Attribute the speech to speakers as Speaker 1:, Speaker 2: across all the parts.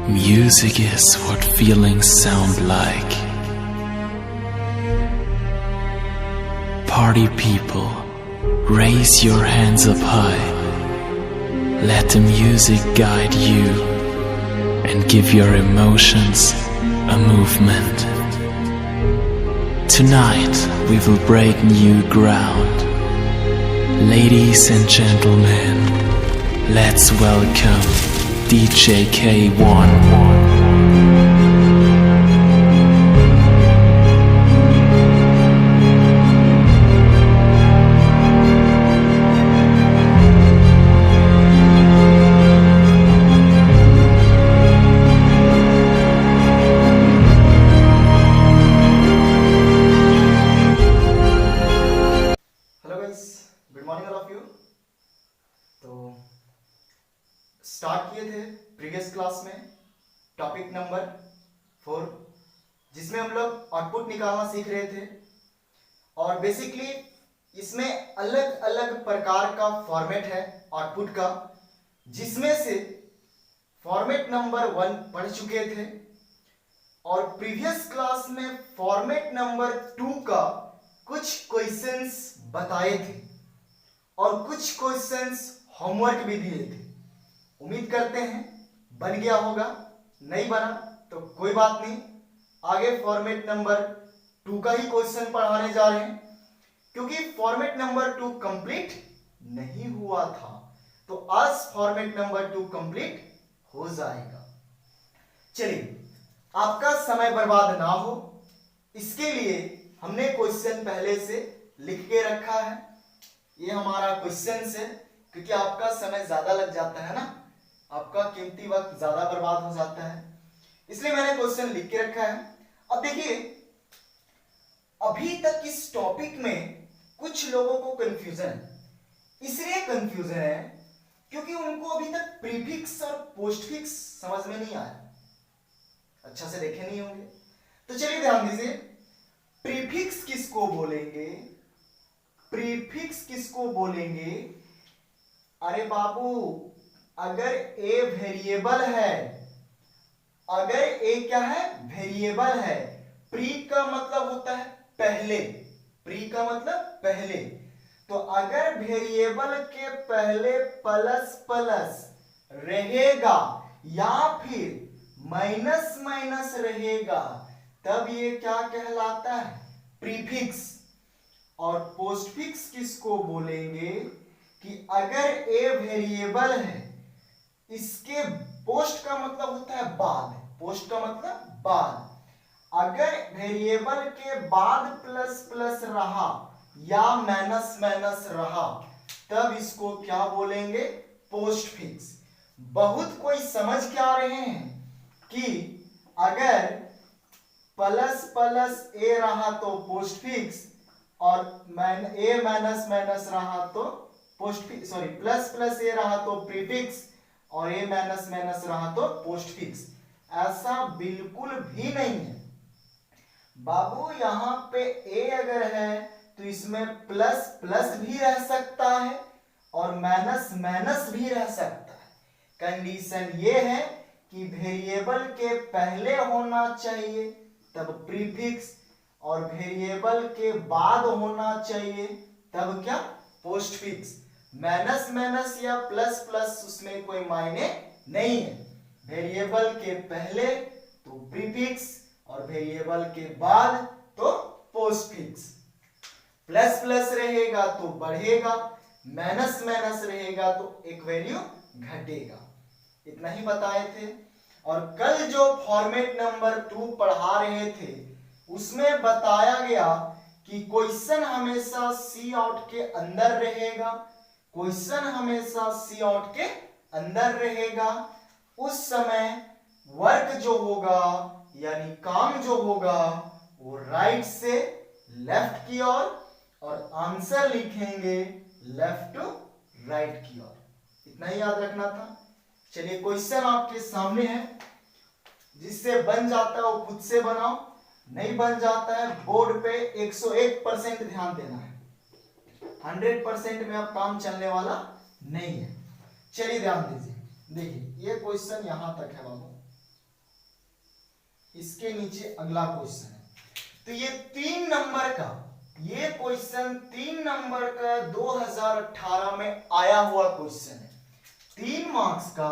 Speaker 1: Music is what feelings sound like. Party people, raise your hands up high. Let the music guide you and give your emotions a movement. Tonight we will break new ground. Ladies and gentlemen, let's welcome DJ K1.
Speaker 2: Start किए थे previous class में topic number 4 जिसमें हम लोग output निकालना सीख रहे थे और बेसिकली इसमें अलग अलग प्रकार का फॉर्मेट है आउटपुट का, जिसमें से फॉर्मेट नंबर 1 पढ़ चुके थे और प्रीवियस क्लास में फॉर्मेट नंबर 2 का कुछ क्वेश्चंस बताए थे और कुछ क्वेश्चंस होमवर्क भी दिए थे। उम्मीद करते हैं बन गया होगा, नहीं बना तो कोई बात नहीं, आगे फॉर्मेट नंबर 2 का ही क्वेश्चन पढ़ाने जा रहे हैं क्योंकि फॉर्मेट नंबर 2 कंप्लीट नहीं हुआ था, तो आज फॉर्मेट नंबर 2 कंप्लीट हो जाएगा। चलिए, आपका समय बर्बाद ना हो इसके लिए हमने क्वेश्चन पहले से लिख के रखा है। ये हमारा क्वेश्चन है क्योंकि आपका समय ज्यादा लग जाता है ना, आपका कीमती वक्त ज्यादा बर्बाद हो जाता है, इसलिए मैंने क्वेश्चन लिख के रखा है। अब देखिए, अभी तक इस टॉपिक में कुछ लोगों को कंफ्यूजन है, इसलिए कंफ्यूजन है क्योंकि उनको अभी तक प्रीफिक्स और पोस्टफिक्स समझ में नहीं आया, अच्छा से देखे नहीं होंगे। तो चलिए ध्यान दीजिए, प्रीफिक्स किसको बोलेंगे, प्रीफिक्स किसको बोलेंगे। अरे बाबू, अगर ए वेरिएबल है, अगर ए क्या है, वेरिएबल है, प्री का मतलब होता है पहले, प्री का मतलब पहले, तो अगर वेरिएबल के पहले प्लस प्लस रहेगा या फिर माइनस माइनस रहेगा तब ये क्या कहलाता है, प्रीफिक्स। और पोस्टफिक्स किसको बोलेंगे कि अगर ए वेरिएबल है, इसके पोस्ट का मतलब होता है बाद, पोस्ट का मतलब बाद, अगर वेरिएबल के बाद प्लस प्लस रहा या माइनस माइनस रहा तब इसको क्या बोलेंगे, पोस्टफिक्स। बहुत कोई समझ के आ रहे हैं कि अगर प्लस प्लस ए रहा तो पोस्टफिक्स और ए माइनस माइनस रहा तो पोस्टफिक्स, सॉरी प्लस प्लस ए रहा तो प्रीफिक्स और ए माइनस माइनस रहा तो पोस्टफिक्स। ऐसा बिल्कुल भी नहीं है बाबू, यहां पे ए अगर है तो इसमें प्लस प्लस भी रह सकता है और माइनस माइनस भी रह सकता है। कंडीशन ये है कि वेरिएबल के पहले होना चाहिए तब प्रीफिक्स और वेरिएबल के बाद होना चाहिए तब क्या, पोस्टफिक्स। माइनस माइनस या प्लस प्लस उसमें कोई मायने नहीं है, वेरिएबल के पहले तो प्रीफिक्स और वेरिएबल के बाद तो पोस्टफिक्स। प्लस प्लस रहेगा तो बढ़ेगा, माइनस माइनस रहेगा तो एक वैल्यू घटेगा। इतना ही बताए थे। और कल जो फॉर्मेट नंबर 2 पढ़ा रहे थे उसमें बताया गया कि क्वेश्चन हमेशा सी आउट के अंदर रहेगा, क्वेश्चन हमेशा सी आउट के अंदर रहेगा। उस समय वर्क जो होगा यानी काम जो होगा वो राइट से लेफ्ट की ओर और आंसर लिखेंगे लेफ्ट टू राइट की ओर। इतना ही याद रखना था। चलिए, क्वेश्चन आपके सामने है, जिससे बन जाता है वो खुद से बनाओ, नहीं बन जाता है बोर्ड पे 101% ध्यान देना है, 100% में अब काम चलने वाला नहीं है। चलिए ध्यान दीजिए, देखिए ये क्वेश्चन यहां तक है बाबू, इसके नीचे अगला क्वेश्चन है। तो ये 3 नंबर का, ये क्वेश्चन 3 नंबर का 2018 में आया हुआ क्वेश्चन है। 3 मार्क्स का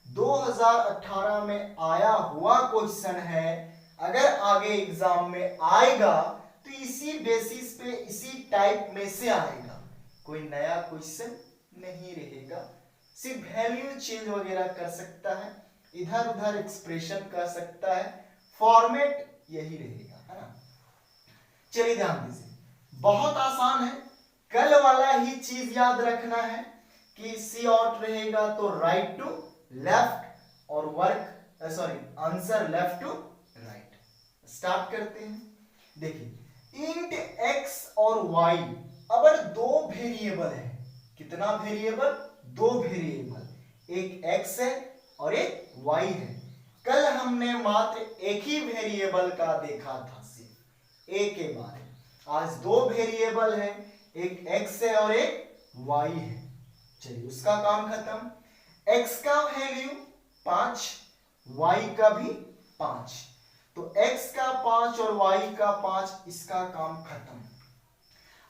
Speaker 2: 2018 में आया हुआ क्वेश्चन है। अगर आगे एग्जाम में आएगा तो इसी बेसिस पे, इसी टाइप में से आएगा, कोई नया क्वेश्चन नहीं रहेगा। सिर्फ वैल्यू चेंज वगैरह कर सकता है, इधर उधर एक्सप्रेशन कर सकता है, फॉर्मेट यही रहेगा, है ना। चलिए ध्यान दीजिए, बहुत आसान है। कल वाला ही चीज याद रखना है कि सी आउट रहेगा तो राइट टू लेफ्ट और work answer left to right. Start करते हैं। देखिए इंट x और y, अगर 2 वेरिएबल है, कितना वेरिएबल? 2 वेरिएबल, एक x है और एक y है। कल हमने मात्र एक ही वेरिएबल का देखा था, सिर्फ a के बारे में। आज 2 वेरिएबल है, एक x है और एक y है। चलिए उसका काम खत्म। x का वैल्यू 5, y का भी 5, तो x का 5 और y का 5, इसका काम खत्म।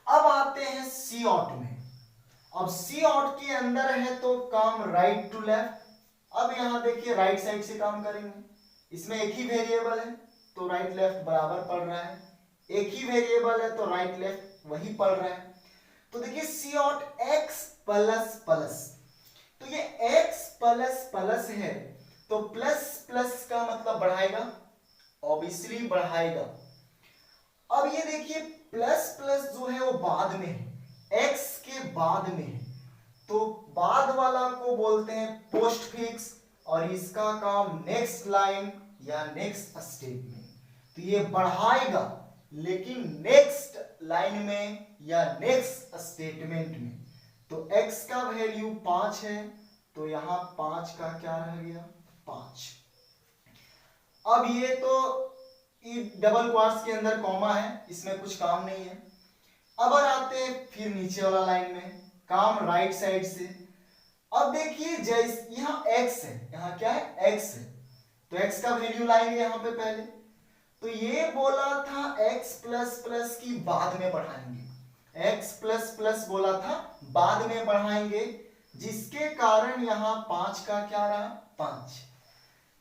Speaker 2: अब आते हैं सी आउट में। अब सी आउट के अंदर है तो काम राइट टू लेफ्ट। अब यहां देखिए राइट साइड से काम करेंगे। इसमें एक ही वेरिएबल है तो राइट लेफ्ट बराबर पड़ रहा है, एक ही वेरिएबल है तो राइट लेफ्ट वही पड़ रहा है। तो देखिए C out x plus plus, तो ये x प्लस प्लस है तो प्लस प्लस का मतलब बढ़ाएगा, ऑब्वियसली बढ़ाएगा। अब ये देखिए प्लस प्लस जो है वो बाद में है, x के बाद में है, तो बाद वाला को बोलते हैं पोस्ट फिक्स और इसका काम नेक्स्ट लाइन या नेक्स्ट स्टेटमेंट। तो ये बढ़ाएगा लेकिन नेक्स्ट लाइन में या नेक्स्ट स्टेटमेंट में। तो x का वैल्यू 5 है तो यहां 5 का क्या रह गया? 5। अब ये तो डबल क्वार्ट्स के अंदर कॉमा है, इसमें कुछ काम नहीं है। अब आते हैं फिर नीचे वाला लाइन में, काम राइट साइड से। अब देखिए जैसे यहाँ x है, यहाँ क्या है? x है, तो x का वैल्यू लाएंगे यहाँ पे पहले। तो ये बोला था x प्लस प्लस की बाद में बढ़ाएंगे, x प्लस प्लस बोला था बाद में बढ़ाएंगे, जिसके कारण यहाँ 5 का क्या रहा? 5।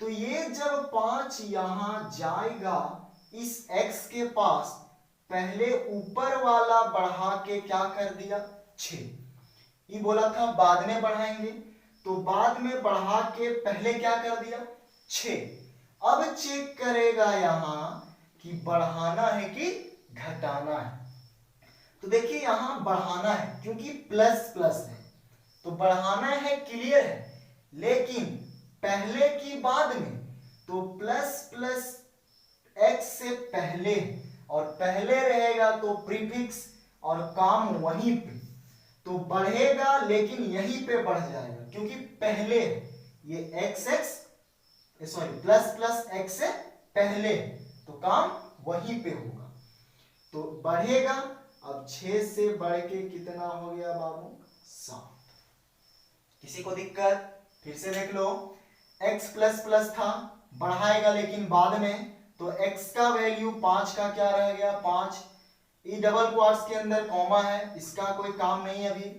Speaker 2: तो ये जब 5 यहां जाएगा इस x के पास, पहले ऊपर वाला बढ़ा के क्या कर दिया? 6। ये बोला था बाद में बढ़ाएंगे, तो बाद में बढ़ा के पहले क्या कर दिया? 6। अब चेक करेगा यहां कि बढ़ाना है कि घटाना है। तो देखिए यहां बढ़ाना है क्योंकि प्लस प्लस है, तो बढ़ाना है, क्लियर है। लेकिन पहले की बाद में, तो प्लस प्लस x से पहले और पहले रहेगा तो प्रीफिक्स और काम वहीं पे, तो बढ़ेगा लेकिन यहीं पे बढ़ जाएगा क्योंकि पहले ये प्लस प्लस x से पहले, तो काम वहीं पे होगा, तो बढ़ेगा। अब 6 से बढ़ के कितना हो गया बाबू? 7। किसी को दिक्कत? फिर से देख लो, x प्लस प्लस था, बढ़ाएगा लेकिन बाद में, तो x का वैल्यू 5 का क्या रह गया? 5। ये डबल क्वार्ट्स के अंदर कॉमा है, इसका कोई काम नहीं अभी।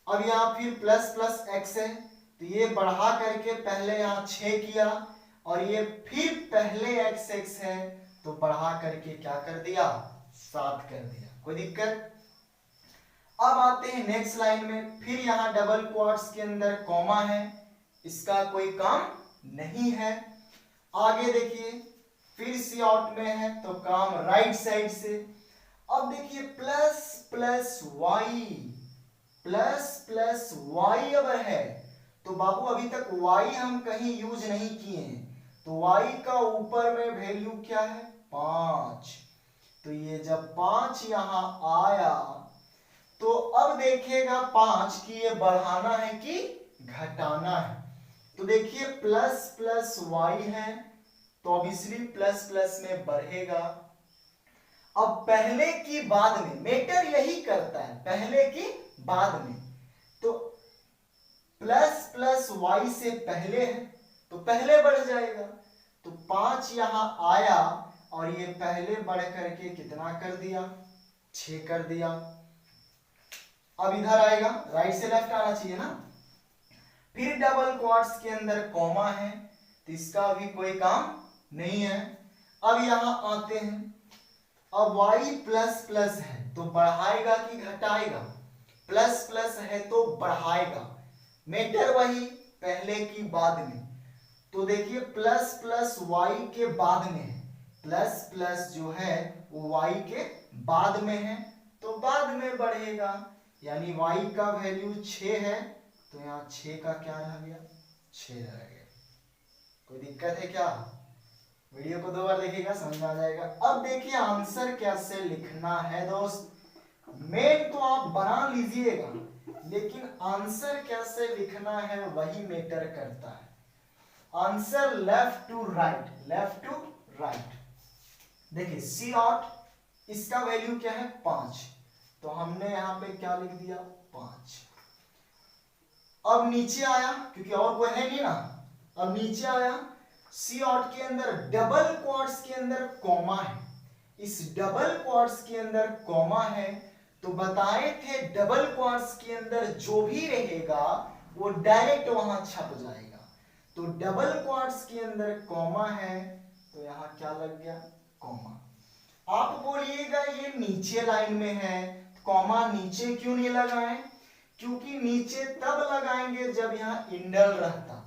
Speaker 2: अब यहाँ फिर प्लस प्लस x है, तो ये बढ़ा करके पहले यहाँ 6 किया और ये फिर पहले x है तो बढ़ा करके क्या कर दिया? 7 कर दिया। कोई दिक्कत? अब आते हैं नेक्स्ट लाइन में, फिर यहाँ डबल क्वार्ट्स के अंदर कॉमा है, इसका कोई काम नहीं है। आगे देखिए फिर सी आउट में है तो काम राइट साइड से। अब देखिए प्लस प्लस y अगर है तो बाबू अभी तक y हम कहीं यूज नहीं किए हैं, तो y का ऊपर में वैल्यू क्या है? 5। तो ये जब 5 यहां आया तो अब देखेगा 5 की ये बढ़ाना है कि घटाना है। तो देखिए प्लस प्लस y है तो ऑब्वियसली प्लस प्लस में बढ़ेगा। अब पहले की बाद में, मेटर यही करता है, पहले की बाद में, तो प्लस प्लस y से पहले है तो पहले बढ़ जाएगा। तो 5 यहाँ आया और ये पहले बढ़ करके कितना कर दिया, 6 कर दिया। अब इधर आएगा, राइट से लेफ्ट आना चाहिए ना। फिर डबल क्वाड्स के अंदर कॉमा है तो इसका भी कोई काम नहीं है। अब यहां आते हैं, अब y प्लस प्लस है तो बढ़ाएगा कि घटाएगा, प्लस प्लस है तो बढ़ाएगा, मेटर वही पहले की बाद में। तो देखिए प्लस प्लस y के बाद में है, प्लस प्लस जो है वो y के बाद में है तो बाद में बढ़ेगा, यानी y का वैल्यू 6 है तो यहाँ 6 का क्या रह गया, 6 रह गया। कोई दिक्कत है क्या? वीडियो को 2 बार देखिएगा, समझ में आ जाएगा। अब देखिए आंसर कैसे लिखना है दोस्त। मेन तो आप बना लीजिएगा, लेकिन आंसर कैसे लिखना है वही मैटर करता है। Answer left to right, left to right. देखिए सी आउट इसका वैल्यू क्या है 5, तो हमने यहां पे क्या लिख दिया 5। अब नीचे आया क्योंकि और कोई है नहीं ना, अब नीचे आया सी आउट के अंदर डबल क्वाड्स के अंदर कॉमा है, इस डबल क्वाड्स के अंदर कॉमा है तो बताए थे डबल क्वाड्स के अंदर जो भी रहेगा वो डायरेक्ट वहां छप जाएगा। तो डबल क्वाड्स के अंदर कॉमा है तो यहां क्या लग गया, कॉमा। आप बोलिएगा ये नीचे लाइन में है, कॉमा नीचे क्यों नहीं लगाएं? क्योंकि नीचे तब लगाएंगे जब यहाँ इंडल रहता,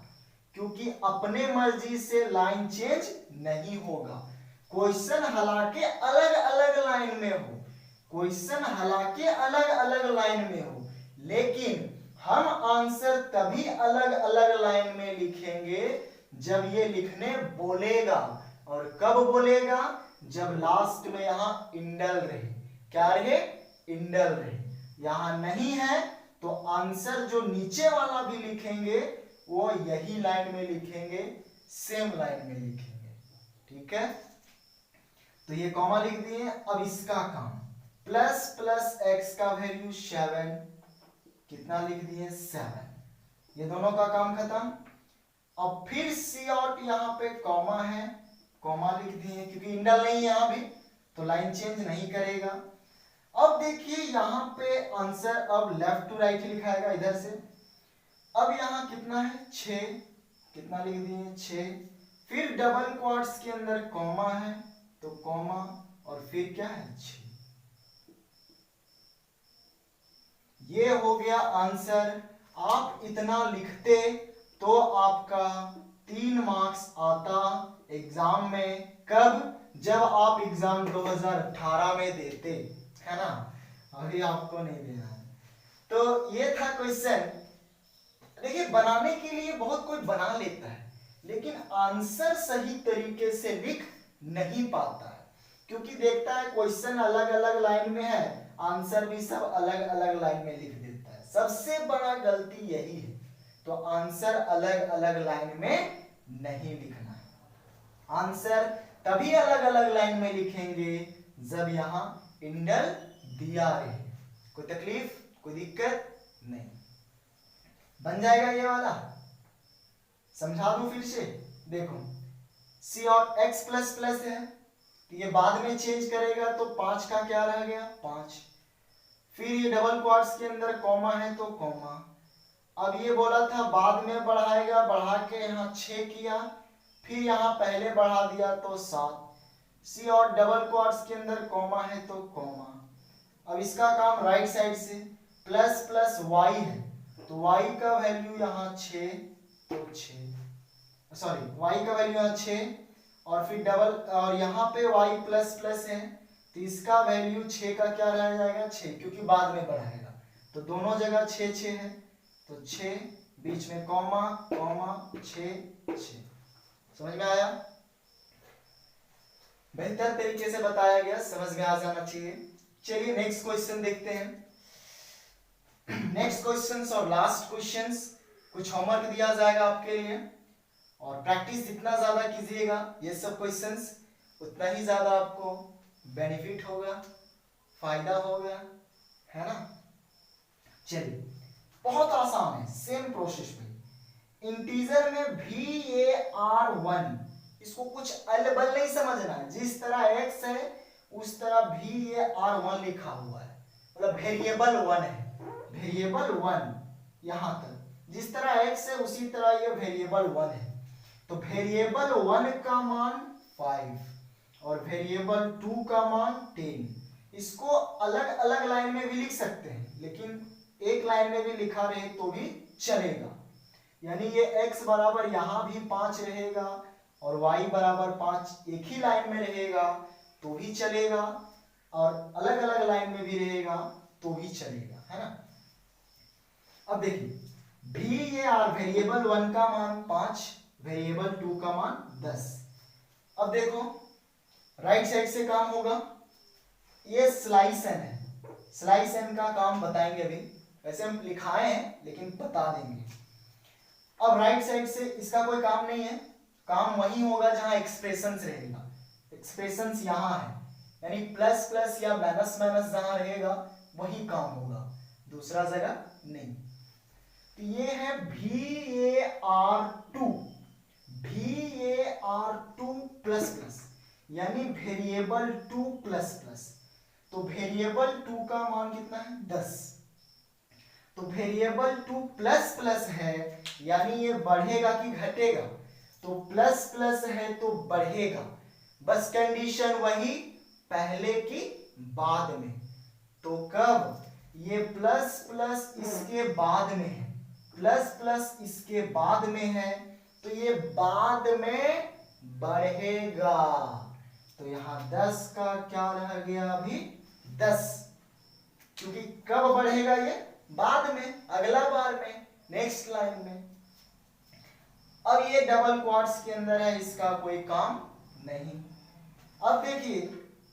Speaker 2: क्योंकि अपने मर्जी से लाइन चेंज नहीं होगा। क्वेश्चन हालांकि अलग अलग लाइन में हो, क्वेश्चन हालांकि अलग अलग लाइन में हो, लेकिन हम आंसर तभी अलग अलग लाइन में लिखेंगे जब ये लिखने बोलेगा। और कब बोलेगा? जब लास्ट में यहाँ इंडल रहे। क्या रहे? इंडल रहे। यहां नहीं है तो आंसर जो नीचे वाला भी लिखेंगे वो यही लाइन में लिखेंगे, सेम लाइन में लिखेंगे। ठीक है, तो ये कॉमा लिख दिए। अब इसका काम प्लस प्लस एक्स का वैल्यू 7, कितना लिख दिए 7। ये दोनों का काम खत्म। अब फिर सी आउट यहाँ पे कॉमा है, कॉमा लिख दिए क्योंकि इंडल नहीं है यहां भी तो लाइन चेंज नहीं करेगा। अब देखिए यहां पे आंसर अब लेफ्ट टू राइट लिखाएगा इधर से। अब यहां कितना है 6, कितना लिख दिए 6। फिर डबल क्वाड्स के अंदर कॉमा है तो कॉमा और फिर क्या है 6। ये हो गया आंसर। आप इतना लिखते तो आपका 3 मार्क्स आता एग्जाम में। कब? जब आप एग्जाम 2018 में देते, है ना, अभी आपको नहीं देना है। तो ये था क्वेश्चन। देखिए बनाने के लिए बहुत कोई बना लेता है, लेकिन आंसर सही तरीके से लिख नहीं पाता है, क्योंकि देखता है क्वेश्चन अलग अलग लाइन में है, आंसर भी सब अलग अलग लाइन में लिख देता है। सबसे बड़ा गलती यही है। तो आंसर अलग अलग लाइन में नहीं लिखना है। आंसर तभी अलग अलग लाइन में लिखेंगे जब यहां इंडल दिया रहे। कोई तकलीफ, कोई दिक्कत नहीं। बन जाएगा ये वाला। समझा दूं फिर से। देखो सी और एक्स प्लस प्लस है तो ये बाद में चेंज करेगा तो 5 का क्या रह गया 5। फिर ये डबल क्वाड्स के अंदर कॉमा है तो कॉमा। अब ये बोला था बाद में बढ़ाएगा, बढ़ा के यहाँ 6 किया, फिर यहाँ पहले बढ़ा दिया तो 7। सी और डबल क्वाड्स के अंदर कॉमा है तो कॉमा। अब इसका काम राइट साइड से प्लस प्लस y है तो y का वैल्यू यहाँ 6 तो 6, सॉरी y का वैल्यू यहाँ 6 और फिर डबल और यहाँ पे y प्लस प्लस है तो इसका वैल्यू 6 का क्या रह जाएगा 6, क्योंकि बाद में बढ़ाएगा तो दोनों जगह 6 6 है तो 6, बीच में कॉमा कॉमा 6 6। समझ में आया? बेहतर तरीके से बताया गया, समझ में आ जाना चाहिए। चलिए नेक्स्ट क्वेश्चन देखते हैं। नेक्स्ट क्वेश्चंस और लास्ट क्वेश्चंस। कुछ होमवर्क दिया जाएगा आपके लिए और प्रैक्टिस जितना ज्यादा कीजिएगा ये सब क्वेश्चंस उतना ही ज्यादा आपको बेनिफिट होगा, फायदा होगा, है ना। चलिए बहुत आसान है, सेम प्रोसेस में। इंटीजर में VAR1 इसको कुछ अलबल नहीं समझना है। जिस तरह x है उस तरह भी ये r1 लिखा हुआ है, मतलब वेरिएबल 1 है, वेरिएबल 1 यहां तक। जिस तरह x है उसी तरह ये वेरिएबल 1 है। तो वेरिएबल 1 का मान 5 और वेरिएबल 2 का मान 10। इसको अलग अलग लाइन में भी लिख सकते हैं, लेकिन एक लाइन में भी लिखा रहे तो भी चलेगा। यानी ये x बराबर यहाँ भी 5 रहेगा और y बराबर 5 एक ही लाइन में रहेगा तो भी चलेगा, और अलग अलग लाइन में भी रहेगा तो भी चलेगा, है ना। अब देखिए भी ये आर वेरिएबल 1 का मान 5, वेरिएबल 2 का मान 10। अब देखो राइट साइड से काम होगा। ये स्लाइस एन है, स्लाइस एन का काम बताएंगे अभी, वैसे हम लिखाए हैं लेकिन बता देंगे। अब राइट साइड से इसका कोई काम नहीं है, काम वही होगा जहां एक्सप्रेशंस रहेगा। एक्सप्रेशंस यहाँ है, यानी प्लस प्लस या माइनस माइनस जहां रहेगा वही काम होगा, दूसरा जगह नहीं। तो ये है VAR2, VAR2 प्लस प्लस, यानी वेरिएबल 2 प्लस प्लस। तो वेरिएबल 2 का मान कितना है 10। तो वेरिएबल 2 प्लस प्लस है, यानी ये बढ़ेगा कि घटेगा। तो प्लस प्लस है तो बढ़ेगा, बस कंडीशन वही पहले की बाद में। तो कब ये प्लस प्लस इसके बाद में है, प्लस प्लस इसके बाद में है तो ये बाद में बढ़ेगा। तो यहां 10 का क्या रह गया अभी 10, क्योंकि कब बढ़ेगा ये बाद में, अगला बार में, नेक्स्ट लाइन में। अब ये डबल क्वाड्स के अंदर है, इसका कोई काम नहीं। अब देखिए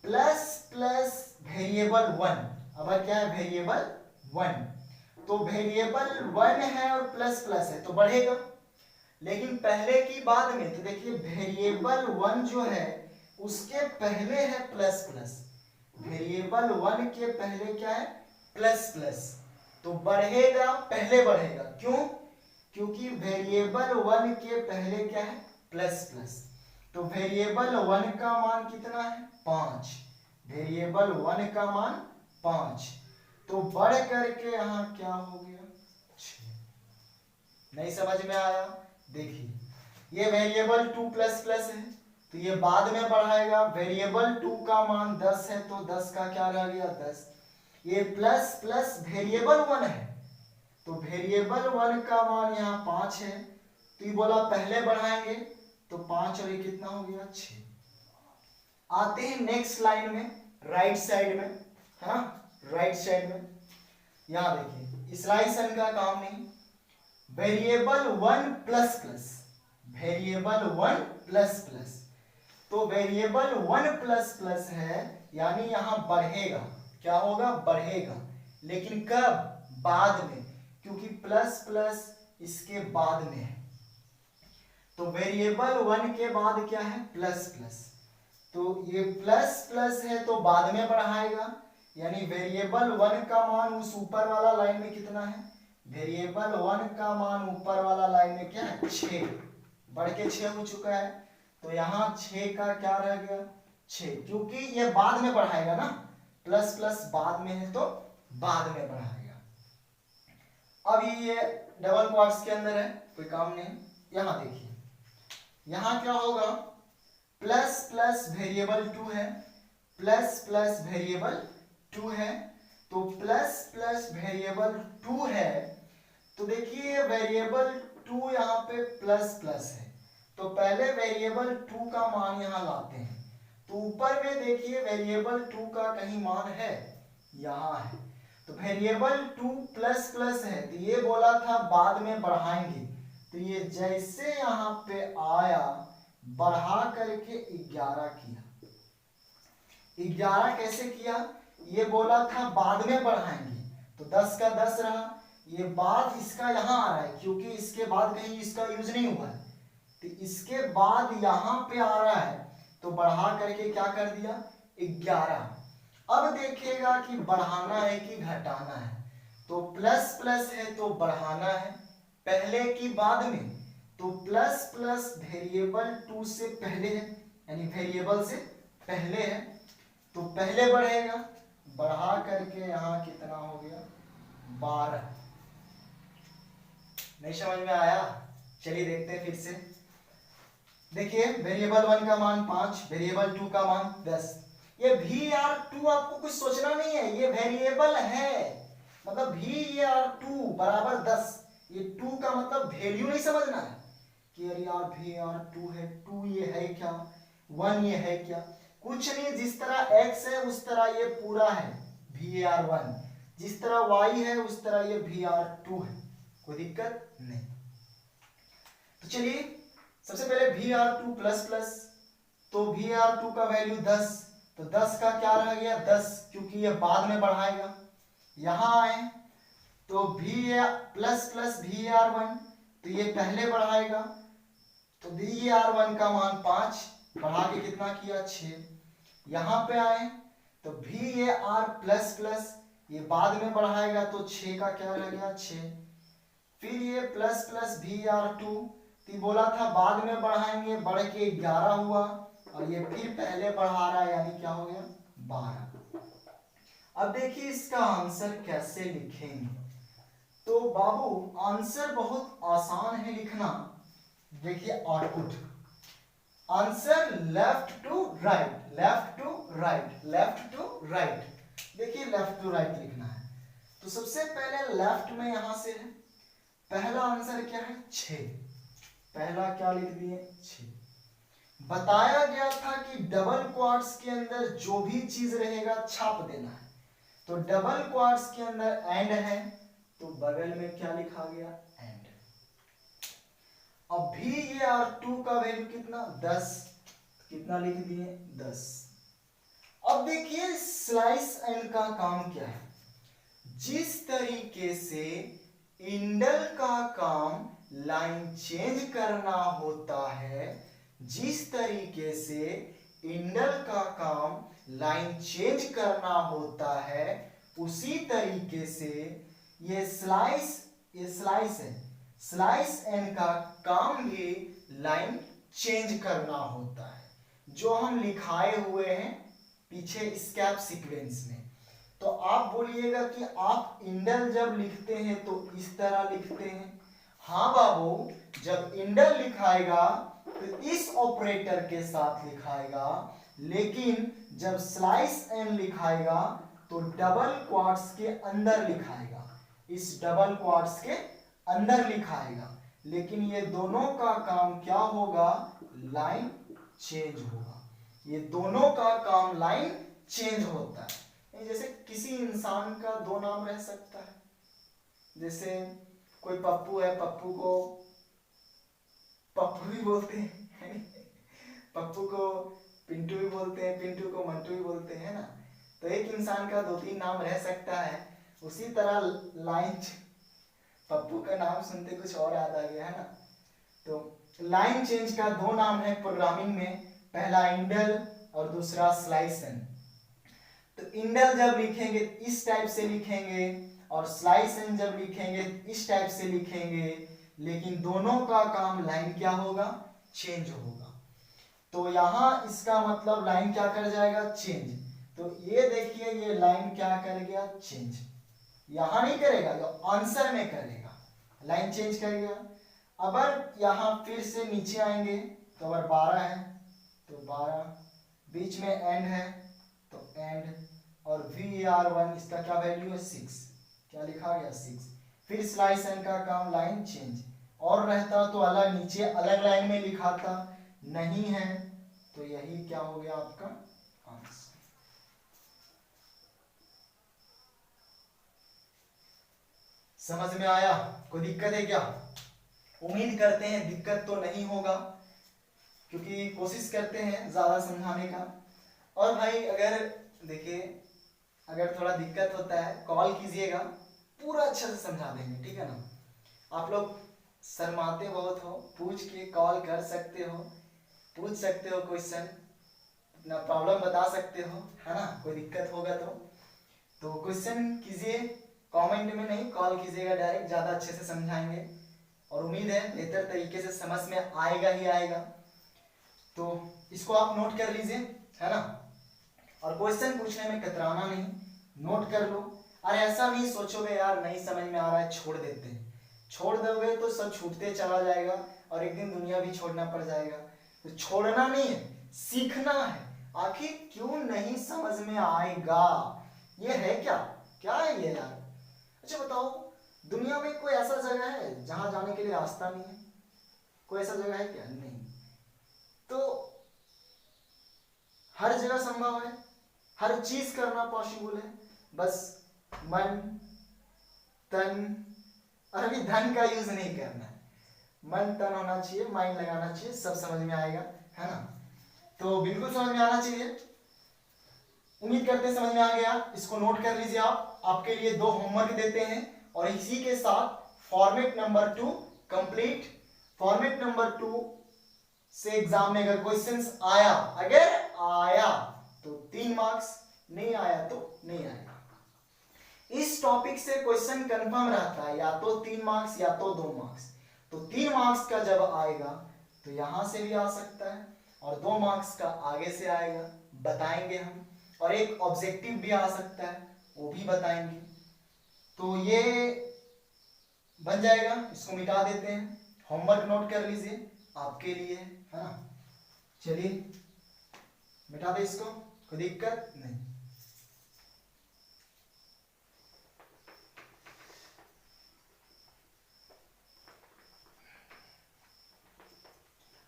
Speaker 2: प्लस प्लस वेरिएबल 1, अब क्या है वेरिएबल 1, तो वेरिएबल 1 है और प्लस प्लस है तो बढ़ेगा, लेकिन पहले की बाद में। तो देखिए वेरिएबल 1 जो है उसके पहले है प्लस प्लस, वेरिएबल 1 के पहले क्या है प्लस प्लस, तो बढ़ेगा, पहले बढ़ेगा। क्यों? क्योंकि वेरिएबल 1 के पहले क्या है प्लस प्लस। तो वेरिएबल 1 का मान कितना है 5, वेरिएबल 1 का मान 5, तो बढ़ करके यहां क्या हो गया 6। नहीं समझ में आया? देखिए ये वेरिएबल 2 प्लस प्लस है तो ये बाद में बढ़ाएगा। वेरिएबल 2 का मान 10 है तो 10 का क्या रह गया 10। ये प्लस प्लस वेरिएबल 1 है तो वेरिएबल 1 का मान यहाँ 5 है, तो ये बोला पहले बढ़ाएंगे तो 5 और ये कितना हो गया 6। आते हैं नेक्स्ट लाइन में, राइट साइड में, है ना, राइट साइड में। यहां देखिए स्लाइसन का काम नहीं, variable 1 plus plus, variable 1 plus plus, तो वेरिएबल 1 प्लस प्लस है यानी यहां बढ़ेगा, क्या होगा बढ़ेगा, लेकिन कब बाद में, क्योंकि प्लस प्लस इसके बाद में है। तो वेरिएबल 1 के बाद क्या है प्लस प्लस, तो ये प्लस प्लस है तो बाद में बढ़ाएगा, यानी वेरिएबल 1 का मान उस ऊपर वाला लाइन में कितना है, वेरिएबल 1 का मान ऊपर वाला लाइन में क्या है 6, बढ़ के 6 हो चुका है, तो यहाँ 6 का क्या रह गया 6, क्योंकि ये बाद में बढ़ाएगा ना, प्लस प्लस बाद में है तो बाद में बढ़ाएगा। अब ये डबल क्वाड्स के अंदर है, कोई काम नहीं। यहां देखिए यहां क्या होगा, प्लस प्लस वेरिएबल 2 है, प्लस प्लस वेरिएबल 2 है, तो प्लस प्लस वेरिएबल 2 है, तो देखिए वेरिएबल 2 यहाँ पे प्लस प्लस है, तो पहले वेरिएबल 2 का मान यहाँ लाते हैं, तो ऊपर में देखिए वेरिएबल 2 का कहीं मान है, यहाँ है, तो वेरिएबल 2 प्लस प्लस है, तो ये बोला था बाद में बढ़ाएंगे, तो ये जैसे यहाँ पे आया बढ़ा करके 11 किया। 11 कैसे किया, ये बोला था बाद में बढ़ाएंगे, तो 10 का 10 रहा, ये बाद इसका यहाँ आ रहा है क्योंकि इसके बाद कहीं इसका यूज नहीं हुआ है, तो इसके बाद यहाँ पे आ रहा है, तो बढ़ा करके क्या कर दिया 11। अब देखिएगा कि बढ़ाना है कि घटाना है, तो प्लस प्लस है तो बढ़ाना है, पहले की बाद में, तो प्लस प्लस वेरिएबल 2 से पहले है, यानी वेरिएबल से पहले है, तो पहले बढ़ेगा, बढ़ा करके यहाँ कितना हो गया 12। नहीं समझ में आया? चलिए देखते हैं फिर से। देखिए वेरिएबल 1 का मान 5, वेरिएबल 2 का मान 10। ये Vr2 आपको कुछ सोचना नहीं है, ये वेरिएबल है, मतलब Vr2 बराबर 10। ये 2 का मतलब वैल्यू नहीं समझना है कि अरे यार Vr2 है, 2 ये है क्या, 1 ये है क्या, कुछ नहीं। जिस तरह x है उस तरह ये पूरा है Vr1, जिस तरह y है उस तरह ये Vr2 है, कोई दिक्कत नहीं। तो चलिए सबसे पहले Vr2 प्लस प्लस, तो Vr2 का वैल्यू 10, तो 10 का क्या रह गया 10, क्योंकि ये बाद में बढ़ाएगा। यहां आए तो V प्लस प्लस Vr1, तो ये पहले बढ़ाएगा, तो Vr1 का मान 5, बढ़ा के कितना किया 6। यहां पे आए तो Var प्लस प्लस, ये बाद में बढ़ाएगा, तो 6 का क्या रह गया 6। फिर ये प्लस प्लस Vr2, तो बोला था बाद में बढ़ाएंगे, बढ़ के 11 हुआ, और ये फिर पहले बढ़ा रहा है, यानी क्या हो गया 12। अब देखिए इसका आंसर कैसे लिखेंगे। तो बाबू आंसर बहुत आसान है लिखना। देखिए output, answer left to right, left to right, left to right. देखिए लेफ्ट टू राइट लिखना है, तो सबसे पहले लेफ्ट में यहां से है, पहला आंसर क्या है 6, पहला क्या लिख दिए 6। बताया गया था कि डबल क्वाड्स के अंदर जो भी चीज रहेगा छाप देना है, तो डबल क्वाड्स के अंदर एंड है, तो बगल में क्या लिखा गया एंड। अब Vr2 का वैल्यू कितना 10, कितना लिख दिए 10। अब देखिए स्लाइस एंड का काम क्या है। जिस तरीके से इंडल का काम लाइन चेंज करना होता है, जिस तरीके से इंडल का काम लाइन चेंज करना होता है, उसी तरीके से ये स्लाइस है, स्लाइस एंड का काम भी लाइन चेंज करना होता है, जो हम लिखाए हुए हैं पीछे स्केप सीक्वेंस में। तो आप बोलिएगा कि आप इंडल जब लिखते हैं तो इस तरह लिखते हैं। हाँ बाबू, जब इंडल लिखाएगा तो इस ऑपरेटर के साथ लिखाएगा, लेकिन जब स्लाइस एंड लिखाएगा तो डबल क्वाड्स के अंदर लिखाएगा, इस डबल क्वाड्स के अंदर लिखाएगा, लेकिन ये दोनों का काम क्या होगा, लाइन चेंज होगा। ये दोनों का काम लाइन चेंज होता है। जैसे किसी इंसान का दो नाम रह सकता है, जैसे कोई पप्पू है, पप्पू को पप्पू भी बोलते हैं, पप्पू को पिंटू भी बोलते हैं, पिंटू को मंटू भी बोलते हैं ना। तो एक इंसान का 2-3 नाम रह सकता है। उसी तरह लाइन, पप्पू का नाम सुनते कुछ और याद आ गया है ना। तो लाइन चेंज का 2 नाम है प्रोग्रामिंग में, पहला इंडल और दूसरा स्लाइसन। तो इंडल जब लिखेंगे इस टाइप से लिखेंगे, और स्लाइसन जब लिखेंगे इस टाइप से लिखेंगे, लेकिन दोनों का काम लाइन क्या होगा, चेंज होगा। तो यहाँ इसका मतलब लाइन क्या कर जाएगा, चेंज। तो ये देखिए ये लाइन क्या कर गया, चेंज। यहां नहीं करेगा, जो आंसर में करेगा, लाइन चेंज कर गया। अगर यहां फिर से नीचे आएंगे तो अगर 12 है तो 12, बीच में एंड है तो एंड, और Vr1 इसका क्या वैल्यू है 6, क्या लिखा गया 6। फिर स्लाइस एंड का काम लाइन चेंज, और रहता तो अलग नीचे अलग लाइन में लिखाता, नहीं है तो यही क्या हो गया आपका आंसर। समझ में आया? कोई दिक्कत है क्या? उम्मीद करते हैं दिक्कत तो नहीं होगा, क्योंकि कोशिश करते हैं ज्यादा समझाने का। और भाई अगर देखिए अगर थोड़ा दिक्कत होता है कॉल कीजिएगा, पूरा अच्छे से समझा देंगे, ठीक है ना। आप लोग शर्माते बहुत हो, पूछ के कॉल कर सकते हो, पूछ सकते हो क्वेश्चन, अपना प्रॉब्लम बता सकते हो, है ना। कोई दिक्कत होगा तो क्वेश्चन कीजिए, कमेंट में नहीं, कॉल कीजिएगा डायरेक्ट, ज़्यादा अच्छे से समझाएंगे। और उम्मीद है बेहतर तरीके से समझ में आएगा ही आएगा। तो इसको आप नोट कर लीजिए, है ना। और क्वेश्चन पूछने में कतराना नहीं, नोट कर लो। अरे ऐसा नहीं सोचोगे यार नहीं समझ में आ रहा है छोड़ देते हैं, छोड़ दोगे तो सब छूटते चला जाएगा और एक दिन दुनिया भी छोड़ना पड़ जाएगा। तो छोड़ना नहीं है, सीखना है। आखिर क्यों नहीं समझ में आएगा, ये है क्या, क्या है ये यार। अच्छा बताओ, दुनिया में कोई ऐसा जगह है जहां जाने के लिए रास्ता नहीं है? कोई ऐसा जगह है क्या? नहीं। तो हर जगह संभव है, हर चीज करना पॉसिबल है, बस मन तन, और अभी धन का यूज नहीं करना है। मन तन होना चाहिए, माइंड लगाना चाहिए, सब समझ में आएगा, है ना। तो बिल्कुल समझ में आना चाहिए। उम्मीद करते हैं समझ में आ गया। इसको नोट कर लीजिए आप। आपके लिए 2 होमवर्क देते हैं और इसी के साथ format number 2 complete. Format number 2 से एग्जाम में अगर क्वेश्चंस आया, अगर आया तो 3 मार्क्स, नहीं आया तो नहीं आएगा। इस टॉपिक से क्वेश्चन कंफर्म रहता है, या तो 3 मार्क्स या तो 2 मार्क्स। तो 3 मार्क्स का जब आएगा तो यहां से भी आ सकता है और 2 मार्क्स का आगे से आएगा, बताएंगे हम। और एक ऑब्जेक्टिव भी आ सकता है, वो भी बताएंगे। तो ये बन जाएगा, इसको मिटा देते हैं। होमवर्क नोट कर लीजिए आपके लिए, है ना। चलिए मिटा दे इसको, कोई दिक्कत नहीं।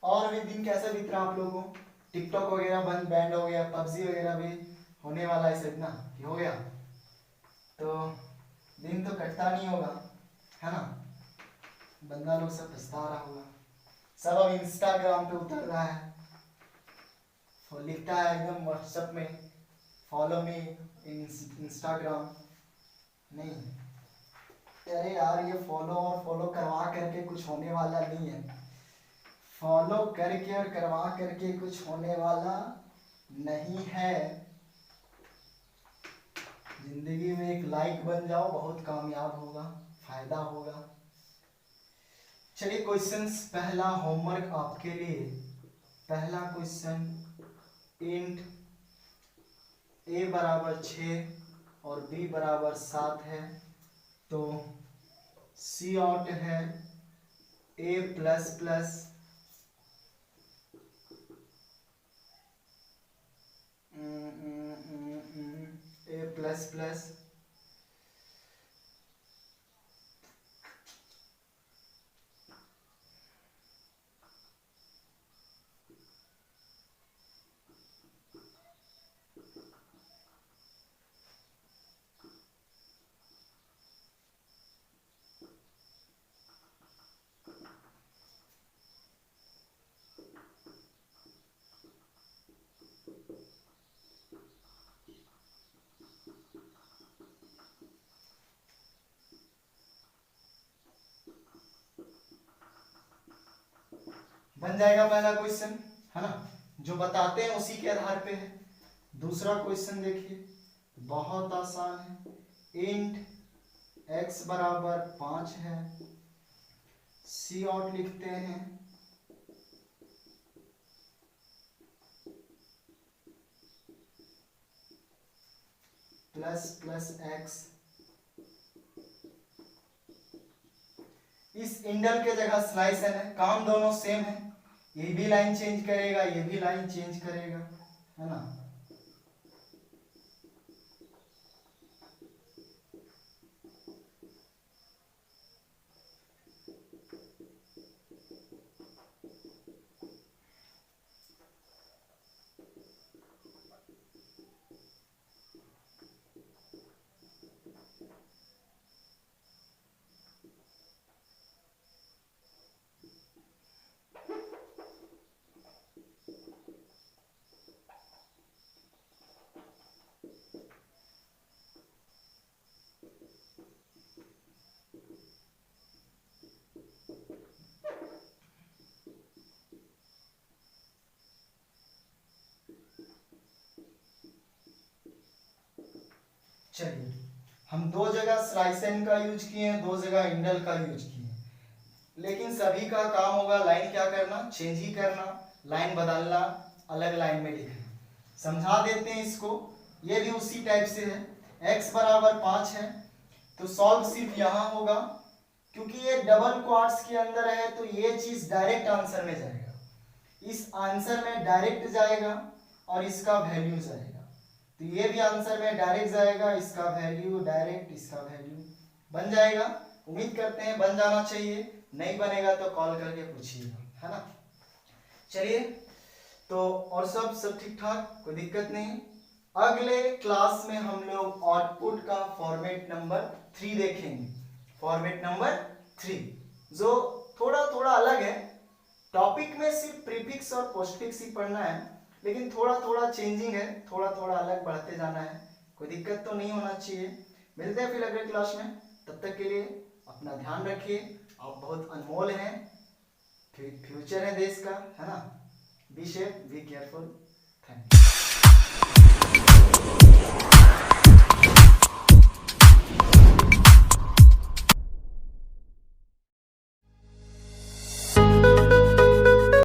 Speaker 2: और अभी दिन कैसा बीत रहा आप लोगों को? टिकटॉक वगैरह बंद बैंड हो गया, पबजी वगैरह भी होने वाला है सर ना, कि हो गया? तो दिन तो कटता नहीं होगा, है ना। बंदा लोग सब पछता रहा होगा। सब अब इंस्टाग्राम पे उतर रहा है, और लिखता है एकदम व्हाट्सएप में फॉलो मी इंस्टाग्राम। नहीं अरे यार, ये फॉलो और फॉलो करवा करके कुछ होने वाला नहीं है। फॉलो करके और करवा करके कुछ होने वाला नहीं है। जिंदगी में एक लाइक बन जाओ, बहुत कामयाब होगा, फायदा होगा। चलिए क्वेश्चंस, पहला होमवर्क आपके लिए। पहला क्वेश्चन, इंट a बराबर 6 और b बराबर 7 है, तो सी आउट है a plus plus a plus plus बन जाएगा पहला क्वेश्चन, है ना। जो बताते हैं उसी के आधार पे है। दूसरा क्वेश्चन देखिए, बहुत आसान है। इंट x बराबर 5 है, सी आउट लिखते हैं प्लस प्लस x। इस इंडल के जगह स्लाइस है, काम दोनों सेम है। ये भी लाइन चेंज करेगा, ये भी लाइन चेंज करेगा, है ना। चलिए हम 2 जगह स्लाइसेन का यूज किए हैं, 2 जगह इंडल का यूज किए हैं। लेकिन सभी का काम होगा लाइन क्या करना, चेंज ही करना, लाइन बदलना, अलग लाइन में लिखना। समझा देते हैं इसको, ये भी उसी टाइप से है। x बराबर 5 है तो सॉल्व सिर्फ यहाँ होगा, क्योंकि ये डबल क्वाड्स के अंदर है तो ये चीज डायरेक्ट आंसर में जाएगा, इस आंसर में डायरेक्ट जाएगा और इसका वैल्यू जाएगा, तो ये भी आंसर में डायरेक्ट जाएगा, इसका वैल्यू डायरेक्ट, इसका वैल्यू बन जाएगा। उम्मीद करते हैं बन जाना चाहिए, नहीं बनेगा तो कॉल करके पूछिएगा, है ना। चलिए, तो और सब ठीक ठाक, कोई दिक्कत नहीं। अगले क्लास में हम लोग आउटपुट का फॉर्मेट नंबर 3 देखेंगे। फॉर्मेट नंबर 3 जो थोड़ा थोड़ा अलग है, टॉपिक में सिर्फ प्रीफिक्स और पोस्टफिक्स ही पढ़ना है, लेकिन थोड़ा थोड़ा चेंजिंग है, थोड़ा थोड़ा अलग बढ़ते जाना है, कोई दिक्कत तो नहीं होना चाहिए। मिलते हैं फिर अगले क्लास में, तब तक के लिए अपना ध्यान रखिए, आप बहुत अनमोल हैं, फ्यूचर है देश का, है ना। Be safe, be careful.